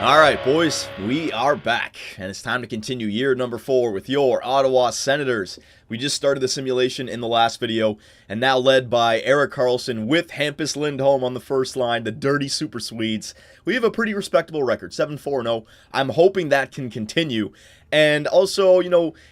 All right, boys, we are back, and it's time to continue year number 4 with your Ottawa Senators. We just started the simulation in the last video, and now led by Erik Karlsson with Hampus Lindholm on the first line, the dirty Super Swedes. We have a pretty respectable record, 7-4-0. I'm hoping that can continue. And also,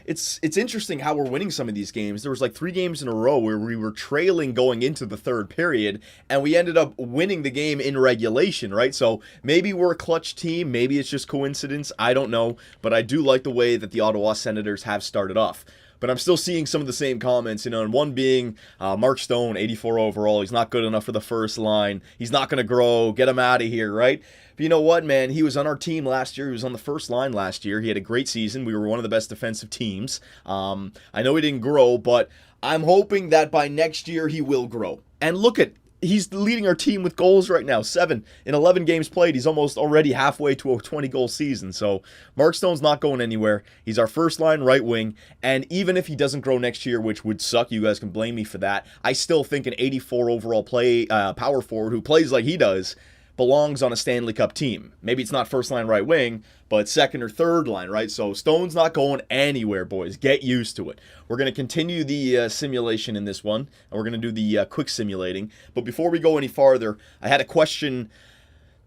it's interesting how we're winning some of these games. There was like 3 games in a row where we were trailing going into the third period, and we ended up winning the game in regulation, right? So maybe we're a clutch team, maybe it's just coincidence, I don't know. But I do like the way that the Ottawa Senators have started off. But I'm still seeing some of the same comments, and one being Mark Stone, 84 overall. He's not good enough for the first line. He's not going to grow. Get him out of here, right? But you know what, man? He was on our team last year. He was on the first line last year. He had a great season. We were one of the best defensive teams. I know he didn't grow, but I'm hoping that by next year he will grow. And look at he's leading our team with goals right now. 7 in 11 games played. He's almost already halfway to a 20-goal season. So Mark Stone's not going anywhere. He's our first-line right wing. And even if he doesn't grow next year, which would suck, you guys can blame me for that, I still think an 84 overall power forward who plays like he does belongs on a Stanley Cup team. Maybe it's not first-line right wing, but second or third line, right? So Stone's not going anywhere, boys. Get used to it. We're going to continue the simulation in this one, and we're going to do the quick simulating. But before we go any farther, I had a question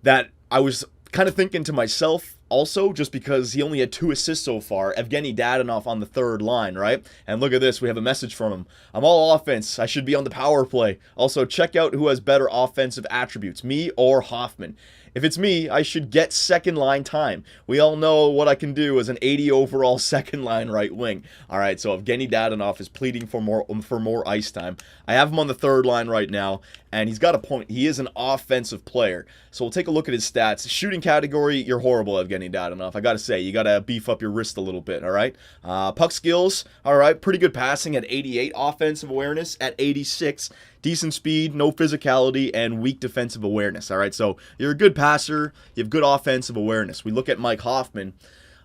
that I was kind of thinking to myself also, just because he only had 2 assists so far. Evgeny Dadonov on the third line, right? And look at this, we have a message from him. I'm all offense. I should be on the power play. Also, check out who has better offensive attributes, me or Hoffman. If it's me, I should get second line time. We all know what I can do as an 80 overall second line right wing. All right, so Evgeny Dadonov is pleading for more ice time. I have him on the third line right now, and he's got a point. He is an offensive player. So we'll take a look at his stats. Shooting category, you're horrible, Evgeny Dadonov. I got to say, you got to beef up your wrist a little bit, all right? Puck skills, all right, pretty good passing at 88. Offensive awareness at 86. Decent speed, no physicality, and weak defensive awareness, all right? So you're a good passer. You have good offensive awareness. We look at Mike Hoffman.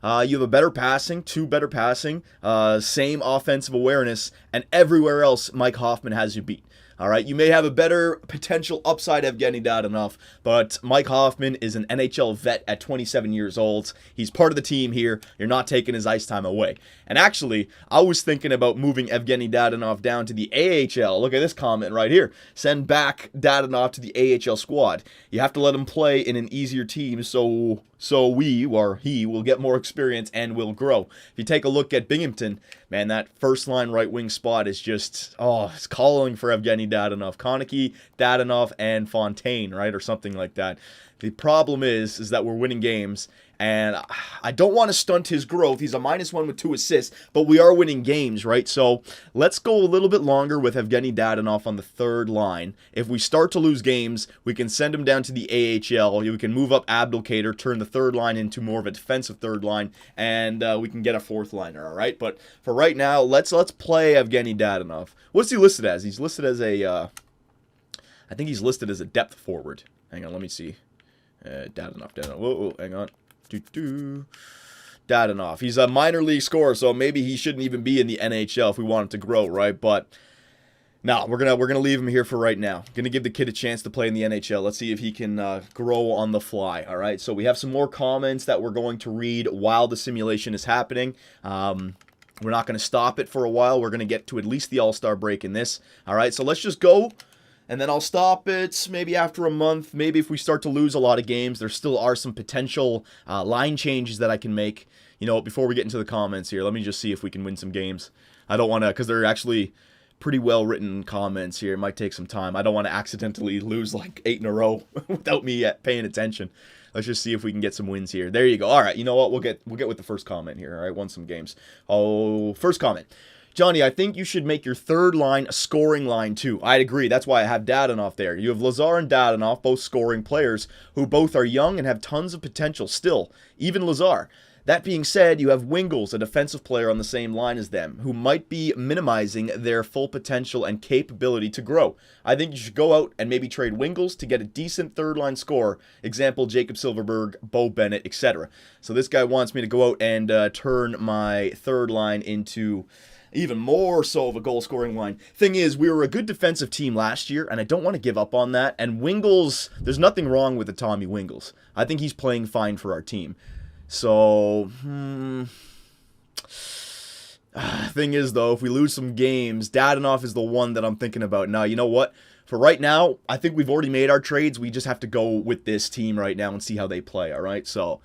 You have a better passing, 2 better passing, same offensive awareness, and everywhere else Mike Hoffman has you beat. All right, you may have a better potential upside Evgeny Dadonov, but Mike Hoffman is an NHL vet at 27 years old. He's part of the team here. You're not taking his ice time away. And actually, I was thinking about moving Evgeny Dadonov down to the AHL. Look at this comment right here. Send back Dadonov to the AHL squad. You have to let him play in an easier team so he will get more experience and will grow. If you take a look at Binghamton, man, that first line right wing spot is just, it's calling for Evgeny Dadonov. Konecny, Dadonov, and Fontaine, right? Or something like that. The problem is that we're winning games, and I don't want to stunt his growth. He's a -1 with 2 assists, but we are winning games, right? So let's go a little bit longer with Evgeny Dadonov on the third line. If we start to lose games, we can send him down to the AHL. We can move up Abdelkader, turn the third line into more of a defensive third line, and we can get a fourth liner, all right? But for right now, let's play Evgeny Dadonov. What's he listed as? He's listed as a, I think he's listed as a depth forward. Hang on, let me see. Dadonov. Whoa, hang on. Dadonov. He's a minor league scorer, so maybe he shouldn't even be in the NHL if we want him to grow, right? But no, we're gonna leave him here for right now. Gonna give the kid a chance to play in the NHL. Let's see if he can grow on the fly. All right. So we have some more comments that we're going to read while the simulation is happening. We're not going to stop it for a while. We're going to get to at least the All-Star break in this. All right. So let's just go. And then I'll stop it maybe after a month. Maybe if we start to lose a lot of games, there still are some potential line changes that I can make. Before we get into the comments here, let me just see if we can win some games. I don't want to, because they're actually pretty well-written comments here. It might take some time. I don't want to accidentally lose like 8 in a row without me paying attention. Let's just see if we can get some wins here. There you go. All right, you know what? We'll get with the first comment here. All right, won some games. First comment. Johnny, I think you should make your third line a scoring line too. I'd agree. That's why I have Dadonov there. You have Lazar and Dadonov, both scoring players, who both are young and have tons of potential still, even Lazar. That being said, you have Wingles, a defensive player on the same line as them, who might be minimizing their full potential and capability to grow. I think you should go out and maybe trade Wingles to get a decent third-line scorer. Example, Jacob Silverberg, Bo Bennett, etc. So this guy wants me to go out and turn my third line into even more so of a goal-scoring line. Thing is, we were a good defensive team last year, and I don't want to give up on that. And Wingles, there's nothing wrong with the Tommy Wingles. I think he's playing fine for our team. So, thing is, though, if we lose some games, Dadonov is the one that I'm thinking about. Now, you know what? For right now, I think we've already made our trades. We just have to go with this team right now and see how they play, all right? So,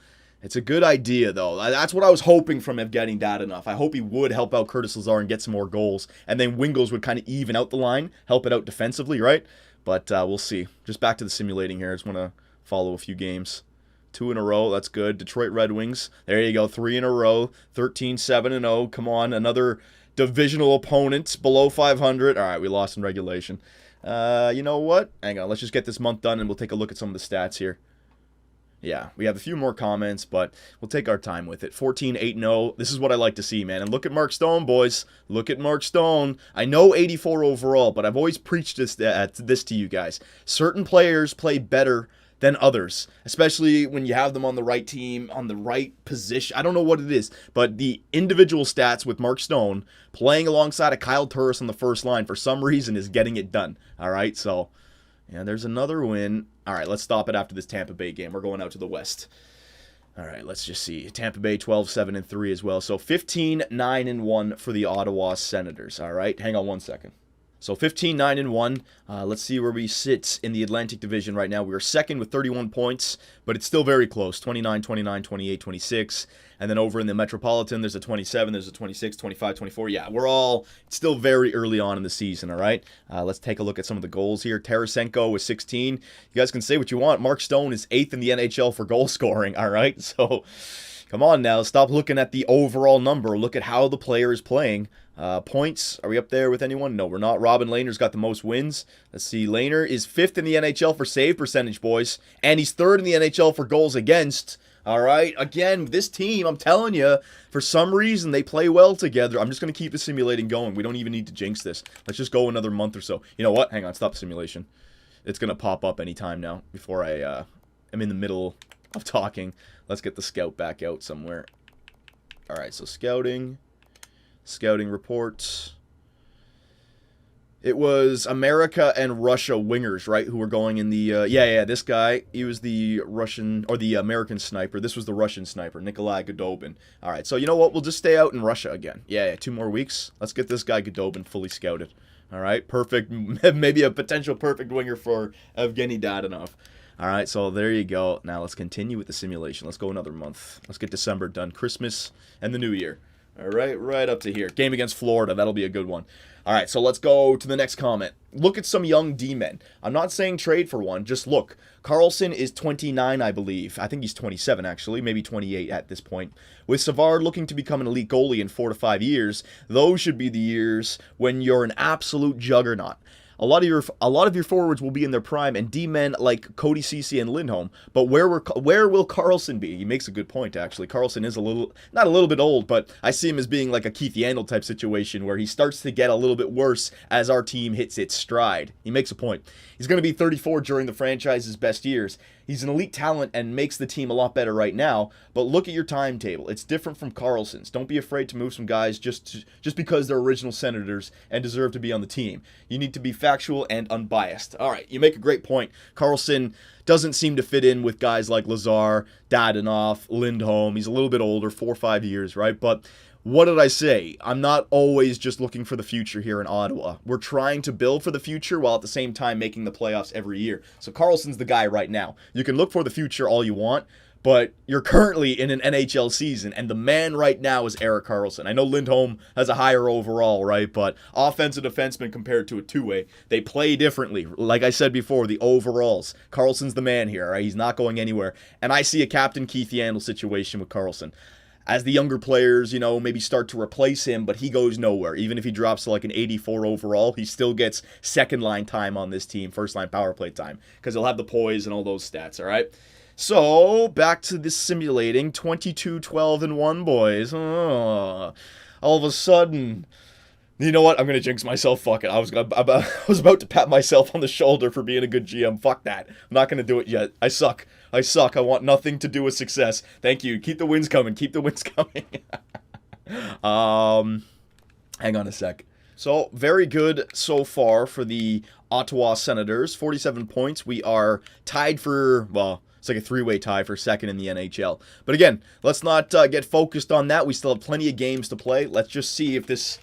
it's a good idea, though. That's what I was hoping from him getting Dadonov. I hope he would help out Curtis Lazar and get some more goals. And then Wingles would kind of even out the line, help it out defensively, right? But we'll see. Just back to the simulating here. I just want to follow a few games. 2 in a row. That's good. Detroit Red Wings. There you go. 3 in a row. 13-7-0. Come on. Another divisional opponent below 500. All right, we lost in regulation. You know what? Hang on. Let's just get this month done, and we'll take a look at some of the stats here. Yeah, we have a few more comments, but we'll take our time with it. 14-8-0. This is what I like to see, man. And look at Mark Stone, boys. Look at Mark Stone. I know 84 overall, but I've always preached this to you guys. Certain players play better than others, especially when you have them on the right team, on the right position. I don't know what it is, but the individual stats with Mark Stone playing alongside a Kyle Turris on the first line for some reason is getting it done. All right, so yeah, there's another win. All right, let's stop it after this Tampa Bay game. We're going out to the West. All right, let's just see. Tampa Bay 12-7-3 as well. So 15-9-1 for the Ottawa Senators. All right, hang on one second. So 15-9-1. Let's see where we sit in the Atlantic Division right now. We are second with 31 points, but it's still very close. 29, 29, 28, 26. And then over in the Metropolitan, there's a 27, there's a 26, 25, 24. Yeah, it's still very early on in the season, all right? Let's take a look at some of the goals here. Tarasenko with 16. You guys can say what you want. Mark Stone is 8th in the NHL for goal scoring, all right? So come on now. Stop looking at the overall number. Look at how the player is playing. Points, are we up there with anyone? No, we're not. Robin Lehner's got the most wins. Let's see, Lehner is 5th in the NHL for save percentage, boys. And he's 3rd in the NHL for goals against. All right, again, this team, I'm telling you, for some reason, they play well together. I'm just going to keep the simulating going. We don't even need to jinx this. Let's just go another month or so. You know what? Hang on, stop the simulation. It's going to pop up anytime now before I am in the middle of talking. Let's get the scout back out somewhere. All right, so scouting reports. It was America and Russia wingers, right, who were going in the, this guy, he was the Russian, or the American sniper. This was the Russian sniper, Nikolai Godobin. All right, so you know what? We'll just stay out in Russia again. Yeah, 2 more weeks. Let's get this guy Godobin fully scouted. All right, perfect, maybe a potential perfect winger for Evgeny Dadonov. All right, so there you go. Now let's continue with the simulation. Let's go another month. Let's get December done, Christmas and the New Year. All right, right up to here. Game against Florida. That'll be a good one. All right, so let's go to the next comment. Look at some young D-men. I'm not saying trade for one. Just look. Carlson is 29, I believe. I think he's 27, actually. Maybe 28 at this point. With Savard looking to become an elite goalie in 4 to 5 years, those should be the years when you're an absolute juggernaut. A lot of your forwards will be in their prime, and D-men like Cody Ceci and Lindholm. But where will Carlson be? He makes a good point, actually. Carlson is not a little bit old, but I see him as being like a Keith Yandel type situation where he starts to get a little bit worse as our team hits its stride. He makes a point. He's going to be 34 during the franchise's best years. He's an elite talent and makes the team a lot better right now, but look at your timetable. It's different from Carlson's. Don't be afraid to move some guys just because they're original Senators and deserve to be on the team. You need to be factual and unbiased. All right, you make a great point. Carlson doesn't seem to fit in with guys like Lazar, Dadonov, Lindholm. He's a little bit older, 4 or 5 years, right? But what did I say? I'm not always just looking for the future here in Ottawa. We're trying to build for the future while at the same time making the playoffs every year. So Carlson's the guy right now. You can look for the future all you want, but you're currently in an NHL season, and the man right now is Erik Karlsson. I know Lindholm has a higher overall, right? But offensive defenseman compared to a two-way, they play differently. Like I said before, the overalls. Carlson's the man here, right? He's not going anywhere. And I see a Captain Keith Yandel situation with Karlsson. As the younger players, maybe start to replace him, but he goes nowhere. Even if he drops to like an 84 overall, he still gets second-line time on this team, first-line power play time, because he'll have the poise and all those stats, all right? So, back to this simulating. 22, 12, and 1, boys. All of a sudden, you know what? I'm going to jinx myself. Fuck it. I was about to pat myself on the shoulder for being a good GM. Fuck that. I'm not going to do it yet. I suck. I want nothing to do with success. Thank you. Keep the wins coming. Keep the wins coming. Hang on a sec. So, very good so far for the Ottawa Senators. 47 points. We are tied for, well, it's like a three-way tie for second in the NHL. But again, let's not get focused on that. We still have plenty of games to play. Let's just see if this...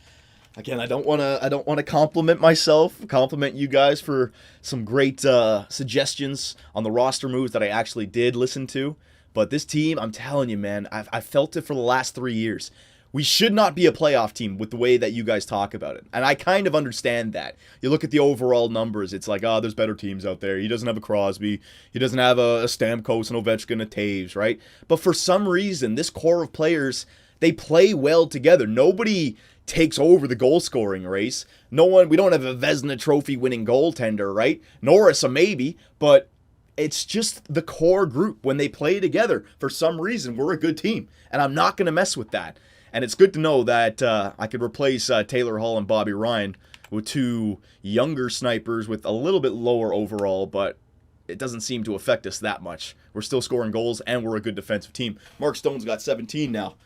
Again, I don't want to compliment myself, compliment you guys for some great suggestions on the roster moves that I actually did listen to. But this team, I'm telling you, man, I've felt it for the last 3 years. We should not be a playoff team with the way that you guys talk about it. And I kind of understand that. You look at the overall numbers, it's like, oh, there's better teams out there. He doesn't have a Crosby. He doesn't have a Stamkos, an Ovechkin, a Taves, right? But for some reason, this core of players, they play well together. Nobody takes over the goal-scoring race. We don't have a Vezina Trophy winning goaltender, right? Norris, a maybe, but it's just the core group. When they play together, for some reason, we're a good team. And I'm not going to mess with that. And it's good to know that I could replace Taylor Hall and Bobby Ryan with two younger snipers with a little bit lower overall, but it doesn't seem to affect us that much. We're still scoring goals, and we're a good defensive team. Mark Stone's got 17 now.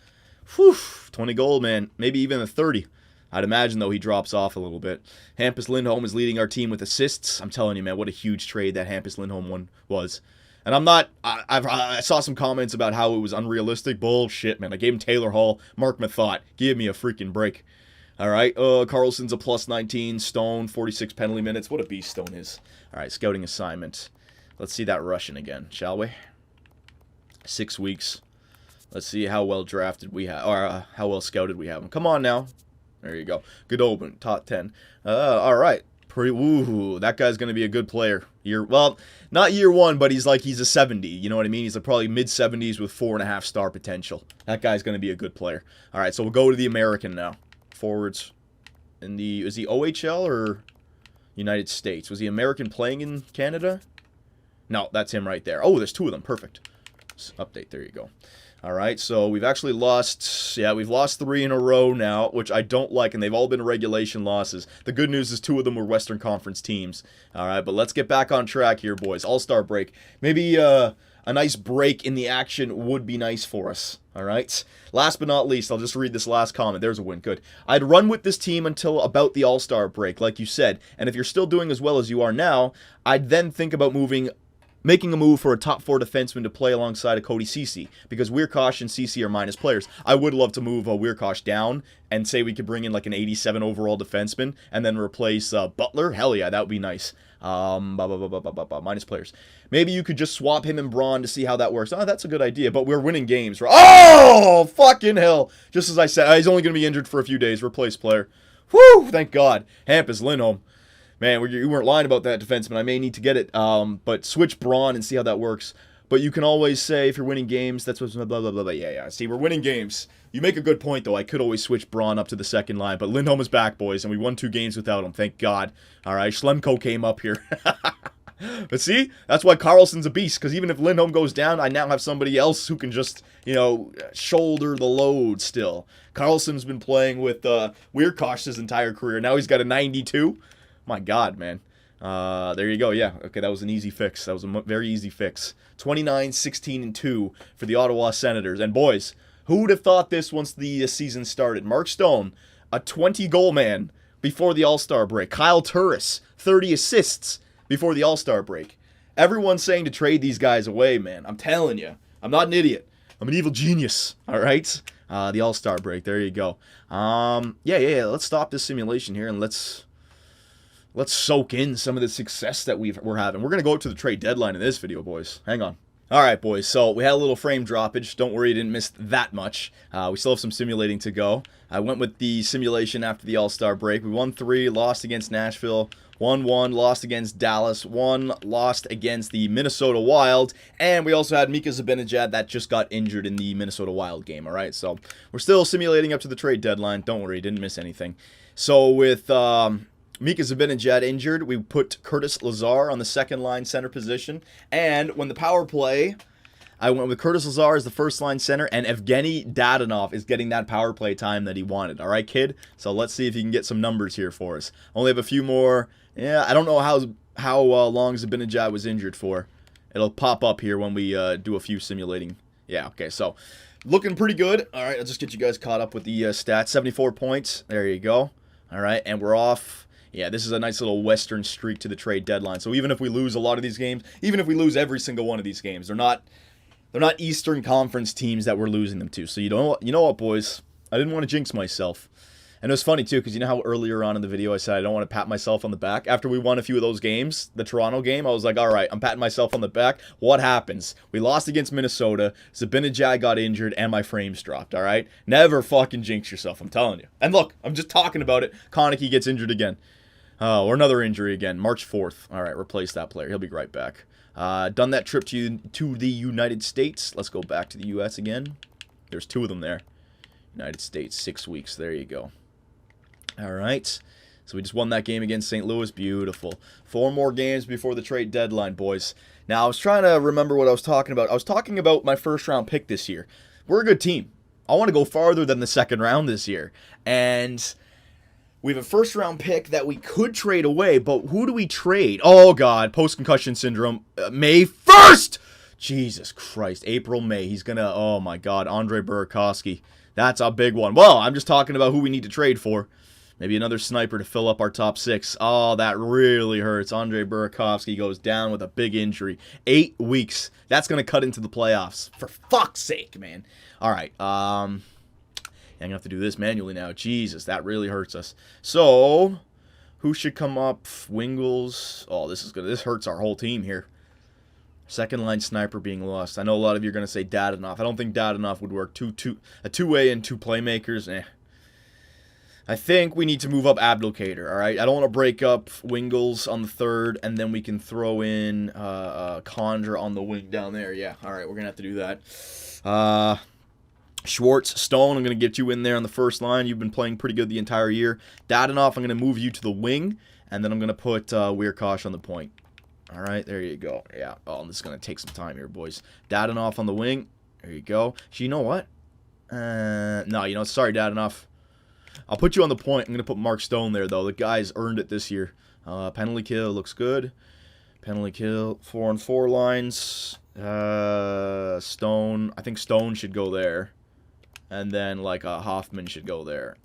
Whew, 20 goal, man. Maybe even a 30. I'd imagine, though, he drops off a little bit. Hampus Lindholm is leading our team with assists. I'm telling you, man, what a huge trade that Hampus Lindholm one was. And I'm not, I saw some comments about how it was unrealistic. Bullshit, man. I gave him Taylor Hall, Mark Mathot. Give me a freaking break. All right, Carlson's a plus 19. Stone, 46 penalty minutes. What a beast Stone is. All right, scouting assignment. Let's see that Russian again, shall we? 6 weeks. Let's see how well drafted we have, or how well scouted we have him. Come on now. There you go. Good open, top 10. All right. Woohoo, that guy's going to be a good player. Well, not year one, but he's a 70. You know what I mean? He's probably mid-70s with 4.5 star potential. That guy's going to be a good player. All right, so we'll go to the American now. Forwards. Is he OHL or United States? Was he American playing in Canada? No, that's him right there. Oh, there's two of them. Perfect. Update. There you go. All right, so we've actually lost, we've lost 3 in a row now, which I don't like, and they've all been regulation losses. The good news is 2 of them were Western Conference teams. All right, but let's get back on track here, boys. All-Star break. Maybe a nice break in the action would be nice for us. All right. Last but not least, I'll just read this last comment. There's a win. Good. I'd run with this team until about the All-Star break, like you said. And if you're still doing as well as you are now, I'd then think about making a move for a top 4 defenseman to play alongside of Cody Ceci, because Weirkosh and Ceci are minus players. I would love to move Weirkosh down and say we could bring in like an 87 overall defenseman and then replace Butler. Hell yeah, that would be nice. Minus players. Maybe you could just swap him and Braun to see how that works. Oh, that's a good idea, but we're winning games. Oh, fucking hell. Just as I said, he's only going to be injured for a few days. Replace player. Whew, thank God. Hampus Lindholm. Man, you weren't lying about that defenseman. I may need to get it, but switch Braun and see how that works. But you can always say if you're winning games, that's what's blah, blah, blah, blah. Yeah. See, we're winning games. You make a good point, though. I could always switch Braun up to the second line, but Lindholm is back, boys, and we won 2 games without him. Thank God. All right, Schlemko came up here. But see, that's why Carlson's a beast, because even if Lindholm goes down, I now have somebody else who can just, shoulder the load still. Carlson's been playing with Weirkosh his entire career. Now he's got a 92. My God, man. There you go. Yeah, okay, that was an easy fix. That was a very easy fix. 29, 16, and 2 for the Ottawa Senators. And boys, who would have thought this once the season started? Mark Stone, a 20-goal man before the All-Star break. Kyle Turris, 30 assists before the All-Star break. Everyone's saying to trade these guys away, man. I'm telling you. I'm not an idiot. I'm an evil genius, all right? The All-Star break. There you go. Yeah. Let's stop this simulation here and let's soak in some of the success that we're having. We're going to go to the trade deadline in this video, boys. Hang on. All right, boys. So we had a little frame droppage. Don't worry, you didn't miss that much. We still have some simulating to go. I went with the simulation after the All-Star break. We won 3, lost against Nashville, 1-1, lost against Dallas, 1, lost against the Minnesota Wild, and we also had Mika Zibanejad that just got injured in the Minnesota Wild game, all right? So we're still simulating up to the trade deadline. Don't worry, you didn't miss anything. So with Mika Zibanejad injured, we put Curtis Lazar on the second-line center position, and when the power play, I went with Curtis Lazar as the first-line center, and Evgeny Dadonov is getting that power play time that he wanted. All right, kid? So let's see if you can get some numbers here for us. Only have a few more. Yeah, I don't know how long Zibanejad was injured for. It'll pop up here when we do a few simulating Yeah, okay, so looking pretty good. All right, I'll just get you guys caught up with the stats. 74 points. There you go. All right, and we're off. Yeah, this is a nice little Western streak to the trade deadline. So even if we lose a lot of these games, even if we lose every single one of these games, they're not Eastern Conference teams that we're losing them to. So you know what, boys? I didn't want to jinx myself. And it was funny, too, because you know how earlier on in the video I said I don't want to pat myself on the back? After we won a few of those games, the Toronto game, I was like, all right, I'm patting myself on the back. What happens? We lost against Minnesota, Zibanejad got injured, and my frames dropped, all right? Never fucking jinx yourself, I'm telling you. And look, I'm just talking about it. Konecki gets injured again. Or another injury again, March 4th. All right, replace that player. He'll be right back. Done that trip to the United States. Let's go back to the U.S. again. There's 2 of them there. United States, 6 weeks. There you go. All right, so we just won that game against St. Louis. Beautiful. 4 more games before the trade deadline, boys. Now, I was trying to remember what I was talking about. I was talking about my first-round pick this year. We're a good team. I want to go farther than the second round this year. And we have a first-round pick that we could trade away, but who do we trade? Oh, God, post-concussion syndrome. May 1st! Jesus Christ, April, May. He's going to, oh, my God, Andre Burakovsky. That's a big one. Well, I'm just talking about who we need to trade for. Maybe another sniper to fill up our top 6. Oh, that really hurts. Andre Burakovsky goes down with a big injury. 8 weeks. That's going to cut into the playoffs. For fuck's sake, man. All right. I'm going to have to do this manually now. Jesus, that really hurts us. So, who should come up? Wingles. Oh, this is good. This hurts our whole team here. Second line sniper being lost. I know a lot of you are going to say Dadonov. I don't think Dadonov would work. A two-way and 2 playmakers. I think we need to move up Abdelkader, all right? I don't want to break up Wingles on the 3rd, and then we can throw in Condra on the wing down there. Yeah, all right, we're going to have to do that. Schwartz, Stone, I'm going to get you in there on the first line. You've been playing pretty good the entire year. Dadonov, I'm going to move you to the wing, and then I'm going to put Weirkosh on the point. All right, there you go. Yeah, oh, this is going to take some time here, boys. Dadonov on the wing. There you go. You know what? No, sorry, Dadonov. I'll put you on the point. I'm going to put Mark Stone there, though. The guy's earned it this year. Penalty kill looks good. Penalty kill. 4-on-4 lines. Stone. I think Stone should go there. And then, Hoffman should go there.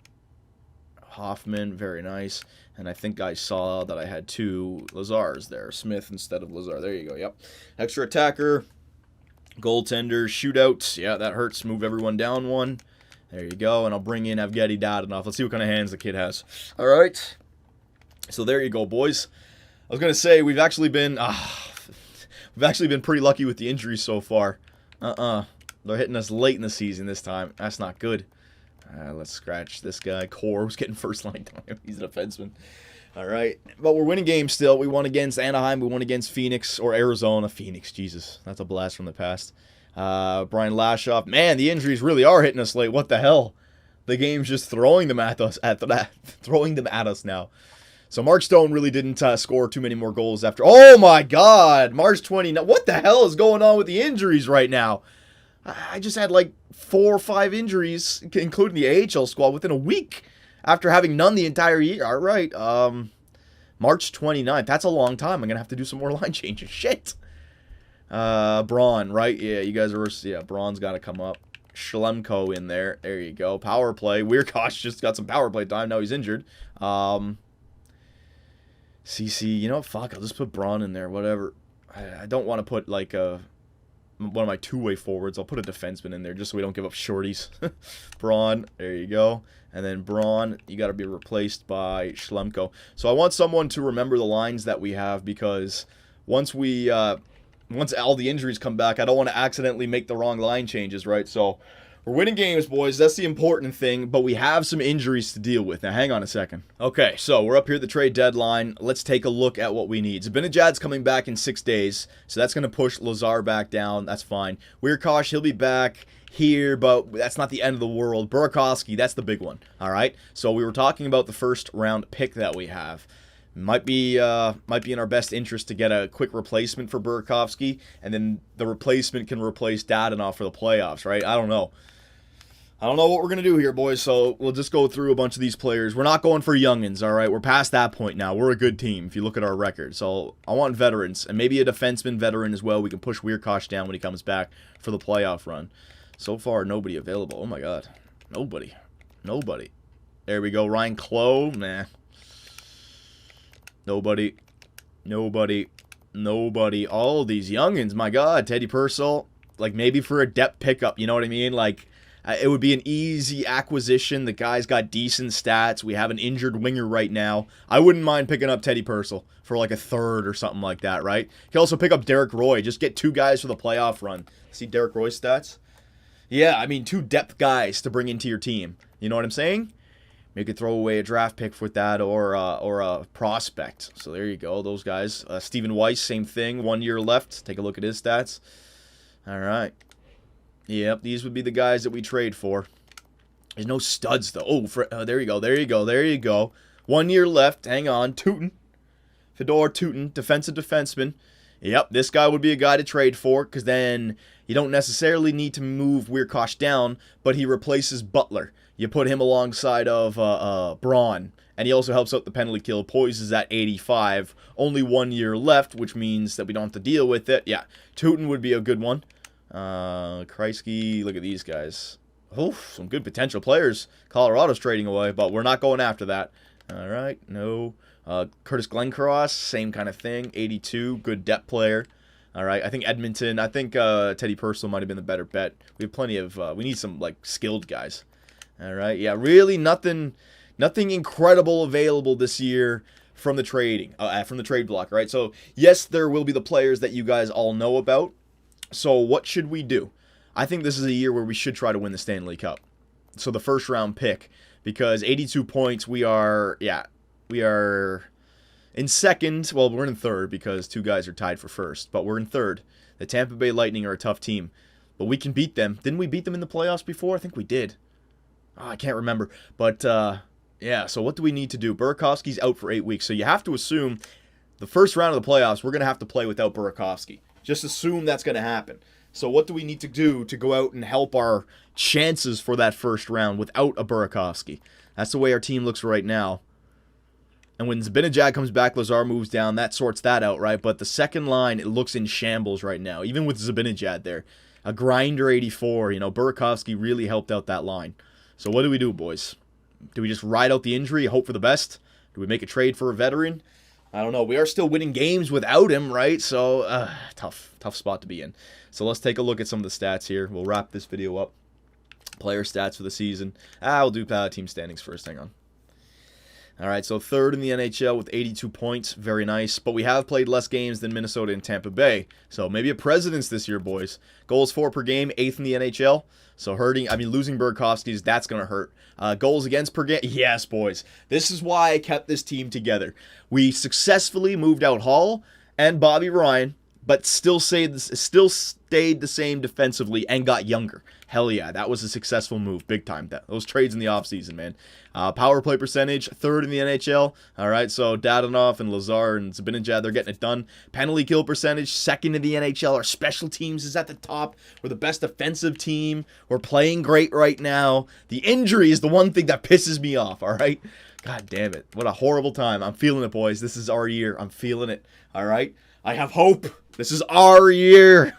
Hoffman, very nice. And I think I saw that I had 2 Lazars there. Smith instead of Lazar. There you go, yep. Extra attacker. Goaltender. Shootouts. Yeah, that hurts. Move everyone down 1. There you go, and I'll bring in Evgeny Dadonov. Let's see what kind of hands the kid has. All right. So there you go, boys. I was gonna say we've actually been pretty lucky with the injuries so far. They're hitting us late in the season this time. That's not good. Let's scratch this guy. Core was getting first line time. He's a defenseman. All right, but we're winning games still. We won against Anaheim. We won against Phoenix or Arizona. Phoenix, Jesus, that's a blast from the past. Brian Lashoff. Man, the injuries really are hitting us late. What the hell? The game's just throwing them at us now. So Mark Stone really didn't score too many more goals after. Oh my God, March 29. What the hell is going on with the injuries right now? I just had 4 or 5 injuries, including the AHL squad, within a week after having none the entire year. All right, March 29th. That's a long time. I'm gonna have to do some more line changes. Shit. Braun, right? Yeah, you guys are... Yeah, Braun's got to come up. Schlemko in there. There you go. Power play. Weirkosh just got some power play time. Now he's injured. CC, you know, fuck, I'll just put Braun in there. Whatever. I don't want to put, one of my 2-way forwards. I'll put a defenseman in there just so we don't give up shorties. Braun. There you go. And then Braun, you got to be replaced by Schlemko. So I want someone to remember the lines that we have because once all the injuries come back, I don't want to accidentally make the wrong line changes, right? So we're winning games, boys. That's the important thing, but we have some injuries to deal with. Now, hang on a second. Okay, so we're up here at the trade deadline. Let's take a look at what we need. Zibanejad's coming back in 6 days, so that's going to push Lazar back down. That's fine. Weirkosh, he'll be back here, but that's not the end of the world. Burakovsky, that's the big one, all right? So we were talking about the first-round pick that we have. Might be in our best interest to get a quick replacement for Burakovsky, and then the replacement can replace Dadonov for the playoffs, right? I don't know. I don't know what we're going to do here, boys, so we'll just go through a bunch of these players. We're not going for youngins, all right? We're past that point now. We're a good team if you look at our record. So I want veterans, and maybe a defenseman veteran as well. We can push Weirkosh down when he comes back for the playoff run. So far, nobody available. Oh, my God. Nobody. Nobody. There we go. Ryan Clough. Nah. Nobody. Nobody. Nobody. All these youngins, my God. Teddy Purcell. Like, maybe for a depth pickup, you know what I mean? Like, it would be an easy acquisition. The guy's got decent stats. We have an injured winger right now. I wouldn't mind picking up Teddy Purcell for like a third or something like that, right? You can also pick up Derek Roy. Just get 2 guys for the playoff run. See Derek Roy's stats? Yeah, I mean, 2 depth guys to bring into your team. You know what I'm saying? You could throw away a draft pick with that or a prospect. So there you go, those guys. Stephen Weiss, same thing. 1 year left. Take a look at his stats. All right. Yep, these would be the guys that we trade for. There's no studs, though. Oh, there you go, there you go, there you go. 1 year left. Hang on. Tootin. Fedor Tootin, defensive defenseman. Yep, this guy would be a guy to trade for because then you don't necessarily need to move Weirkosh down, but he replaces Butler. You put him alongside of Braun, and he also helps out the penalty kill. Poise is at 85. Only 1 year left, which means that we don't have to deal with it. Yeah, Tootin would be a good one. Kreisky, look at these guys. Oh, some good potential players. Colorado's trading away, but we're not going after that. All right, no. Curtis Glencross, same kind of thing. 82, good depth player. All right, I think Edmonton. I think Teddy Purcell might have been the better bet. We have plenty of. We need some like skilled guys. All right, yeah, really nothing incredible available this year from the trading, from the trade block. Right, so yes, there will be the players that you guys all know about. So what should we do? I think this is a year where we should try to win the Stanley Cup. So the first round pick, because 82 points, we are in second. Well, we're in third because 2 guys are tied for first, but we're in third. The Tampa Bay Lightning are a tough team, but we can beat them. Didn't we beat them in the playoffs before? I think we did. Oh, I can't remember, but yeah. So what do we need to do? Burakovsky's out for 8 weeks, so you have to assume the first round of the playoffs we're going to have to play without Burakovsky. Just assume that's going to happen. So what do we need to do to go out and help our chances for that first round without a Burakovsky? That's the way our team looks right now. And when Zibanejad comes back, Lazar moves down. That sorts that out, right? But the second line, it looks in shambles right now. Even with Zibanejad there. A grinder 84. You know, Burakovsky really helped out that line. So what do we do, boys? Do we just ride out the injury, hope for the best? Do we make a trade for a veteran? I don't know. We are still winning games without him, right? So, tough spot to be in. So let's take a look at some of the stats here. We'll wrap this video up. Player stats for the season. We'll do team standings first. Hang on. All right, so third in the NHL with 82 points. Very nice. But we have played less games than Minnesota and Tampa Bay. So maybe a precedence this year, boys. Goals for per game, 8th in the NHL. So losing Burakovsky, that's going to hurt. Goals against per game, yes, boys. This is why I kept this team together. We successfully moved out Hall and Bobby Ryan, but still stayed the same defensively and got younger. Hell yeah, that was a successful move, big time. Those trades in the offseason, man. Power play percentage, 3rd in the NHL. All right, so Dadonov and Lazar and Zibanejad, they're getting it done. Penalty kill percentage, 2nd in the NHL. Our special teams is at the top. We're the best defensive team. We're playing great right now. The injury is the one thing that pisses me off, all right? God damn it. What a horrible time. I'm feeling it, boys. This is our year. I'm feeling it, all right? I have hope. This is our year.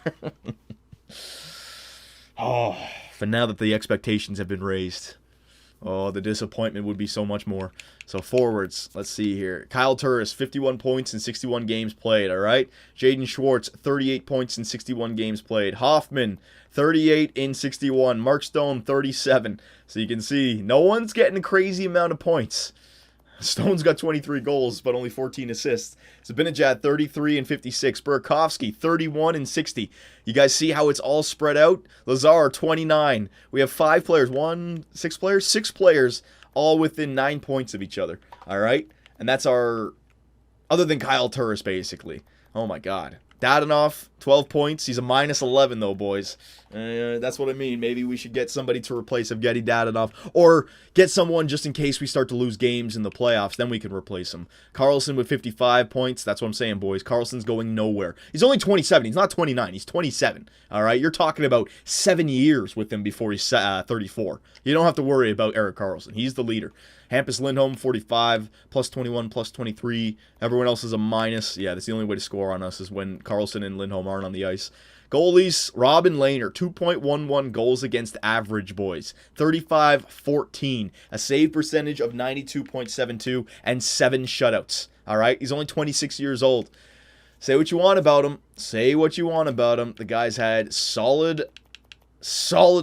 Oh, but now that the expectations have been raised, oh, the disappointment would be so much more. So forwards, let's see here. Kyle Turris, 51 points in 61 games played, all right? Jaden Schwartz, 38 points in 61 games played. Hoffman, 38 in 61. Mark Stone, 37. So you can see no one's getting a crazy amount of points. Stone's got 23 goals, but only 14 assists. Zibanejad, 33 and 56. Burakovsky, 31 and 60. You guys see how it's all spread out? Lazar, 29. We have 6 players? 6 players, all within 9 points of each other. All right? And that's our, other than Kyle Turris, basically. Oh, my God. Dadonov, 12 points. He's a minus 11, though, boys. That's what I mean. Maybe we should get somebody to replace Evgeny Dadonov, or get someone just in case we start to lose games in the playoffs. Then we can replace him. Carlson with 55 points. That's what I'm saying, boys. Carlson's going nowhere. He's only 27. He's not 29. He's 27. All right? You're talking about 7 years with him before he's 34. You don't have to worry about Erik Karlsson. He's the leader. Hampus Lindholm, 45, plus 21, plus 23. Everyone else is a minus. Yeah, that's the only way to score on us is when Karlsson and Lindholm aren't on the ice. Goalies, Robin Lehner, 2.11 goals against average, boys. 35-14. A save percentage of 92.72 and 7 shutouts. All right? He's only 26 years old. Say what you want about him. Say what you want about him. The guy's had solid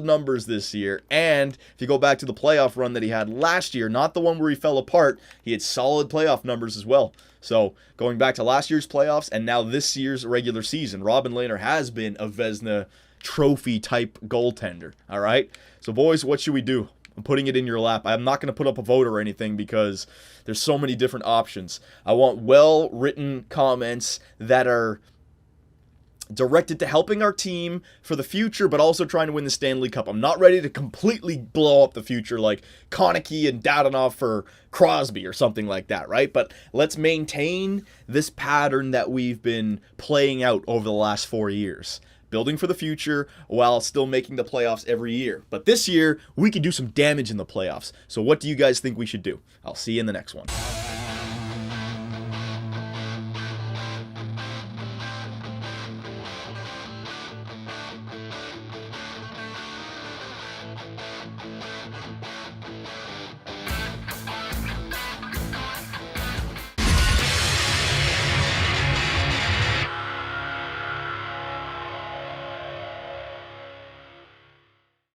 numbers this year, and if you go back to the playoff run that he had last year, not the one where he fell apart, he had solid playoff numbers as well. So going back to last year's playoffs and now this year's regular season, Robin Lehner has been a Vezina trophy type goaltender. All right, so boys, what should we do? I'm putting it in your lap. I'm not going to put up a vote or anything because there's so many different options. I want well-written comments that are directed to helping our team for the future, but also trying to win the Stanley Cup. I'm not ready to completely blow up the future like Konecki and Dadonov for Crosby or something like that, right? But let's maintain this pattern that we've been playing out over the last 4 years. Building for the future while still making the playoffs every year. But this year, we can do some damage in the playoffs. So what do you guys think we should do? I'll see you in the next one.